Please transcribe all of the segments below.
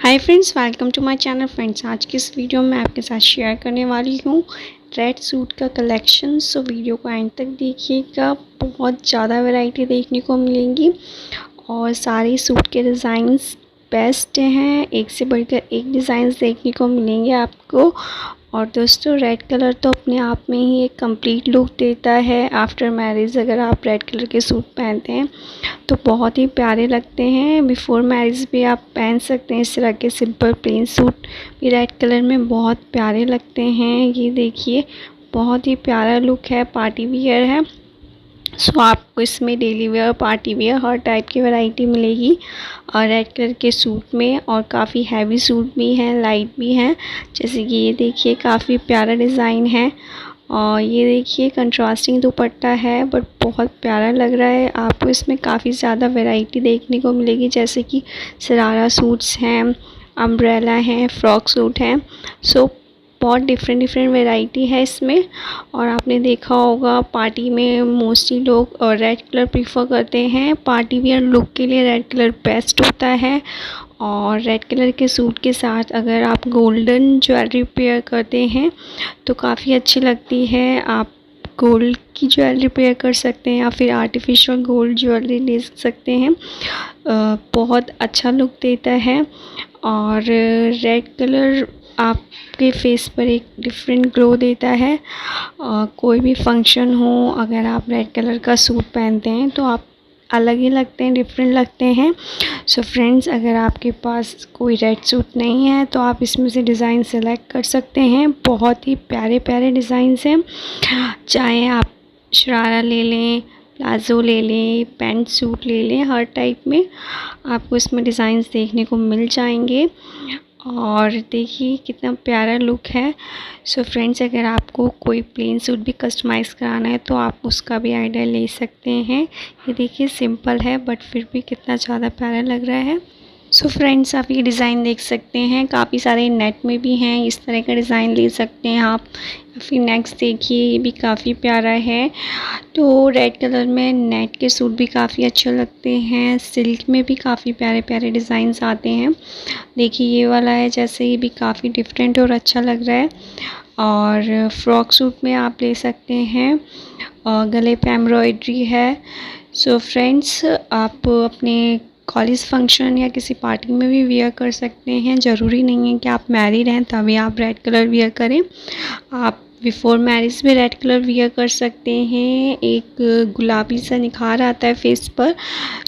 Hi friends, welcome to my channel. Friends, आज की इस वीडियो में आपके साथ शेयर करने वाली हूँ रेड सूट का कलेक्शन। सो वीडियो को एंड तक देखिएगा, बहुत ज़्यादा वैरायटी देखने को मिलेंगी और सारे सूट के डिज़ाइंस बेस्ट हैं, एक से बढ़कर एक डिज़ाइंस देखने को मिलेंगे आपको। और दोस्तों, रेड कलर तो अपने आप में ही एक कंप्लीट लुक देता है। आफ्टर मैरिज अगर आप रेड कलर के सूट पहनते हैं तो बहुत ही प्यारे लगते हैं। बिफोर मैरिज भी आप पहन सकते हैं, इस तरह के सिंपल प्लेन सूट भी रेड कलर में बहुत प्यारे लगते हैं। ये देखिए, बहुत ही प्यारा लुक है, पार्टी वियर है। सो आपको इसमें डेली वेयर, पार्टी वेयर हर टाइप की वैरायटी मिलेगी और रेड कलर के सूट में। और काफ़ी हैवी सूट भी हैं, लाइट भी हैं। जैसे कि ये देखिए, काफ़ी प्यारा डिज़ाइन है और ये देखिए कंट्रास्टिंग दुपट्टा है, बट बहुत प्यारा लग रहा है। आपको इसमें काफ़ी ज़्यादा वैरायटी देखने को मिलेगी, जैसे कि शरारा सूट्स हैं, अम्ब्रेला हैं, फ्रॉक सूट हैं। सो बहुत डिफरेंट वैरायटी है इसमें। और आपने देखा होगा पार्टी में मोस्टली लोग रेड कलर प्रीफर करते हैं। पार्टी वियर लुक के लिए रेड कलर बेस्ट होता है। और रेड कलर के सूट के साथ अगर आप गोल्डन ज्वेलरी पेयर करते हैं तो काफ़ी अच्छी लगती है। आप गोल्ड की ज्वेलरी पेयर कर सकते हैं या फिर आर्टिफिशियल गोल्ड ज्वेलरी ले सकते हैं। बहुत अच्छा लुक देता है। और रेड कलर आपके फेस पर एक डिफरेंट ग्लो देता है। कोई भी फंक्शन हो, अगर आप रेड कलर का सूट पहनते हैं तो आप अलग ही लगते हैं, डिफरेंट लगते हैं। सो फ्रेंड्स, अगर आपके पास कोई रेड सूट नहीं है तो आप इसमें से डिज़ाइन सेलेक्ट कर सकते हैं। बहुत ही प्यारे प्यारे डिज़ाइंस हैं। चाहे आप शरारा ले लें, प्लाज़ो ले लें, पैंट सूट ले लें, हर टाइप में आपको इसमें डिज़ाइंस देखने को मिल जाएंगे। और देखिए कितना प्यारा लुक है। सो फ्रेंड्स, अगर आपको कोई प्लेन सूट भी कस्टमाइज़ कराना है तो आप उसका भी आइडिया ले सकते हैं। ये देखिए सिंपल है बट फिर भी कितना ज़्यादा प्यारा लग रहा है। सो फ्रेंड्स, आप ये डिज़ाइन देख सकते हैं, काफ़ी सारे नेट में भी हैं, इस तरह का डिज़ाइन ले सकते हैं आप। फिर नेक्स्ट देखिए, ये भी काफ़ी प्यारा है। तो रेड कलर में नेट के सूट भी काफ़ी अच्छे लगते हैं। सिल्क में भी काफ़ी प्यारे प्यारे डिज़ाइंस आते हैं। देखिए ये वाला है, जैसे ये भी काफ़ी डिफरेंट और अच्छा लग रहा है। और फ्रॉक सूट में आप ले सकते हैं, और गले पे एम्ब्रॉयडरी है। सो फ्रेंड्स, आप अपने कॉलेज फंक्शन या किसी पार्टी में भी वियर कर सकते हैं। ज़रूरी नहीं है कि आप मैरिड हैं तभी आप रेड कलर वियर करें। आप बिफोर मैरिज भी रेड कलर वियर कर सकते हैं। एक गुलाबी सा निखार आता है फेस पर,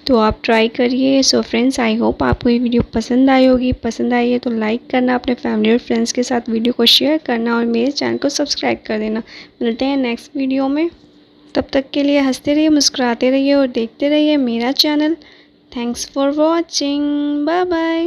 तो आप ट्राई करिए। सो फ्रेंड्स, आई होप आपको ये वीडियो पसंद आई होगी। पसंद आई है तो लाइक करना, अपने फैमिली और फ्रेंड्स के साथ वीडियो को शेयर करना और मेरे चैनल को सब्सक्राइब कर देना। मिलते हैं नेक्स्ट वीडियो में, तब तक के लिए हंसते रहिए, मुस्कुराते रहिए और देखते रहिए मेरा channel. Thanks for watching, bye bye.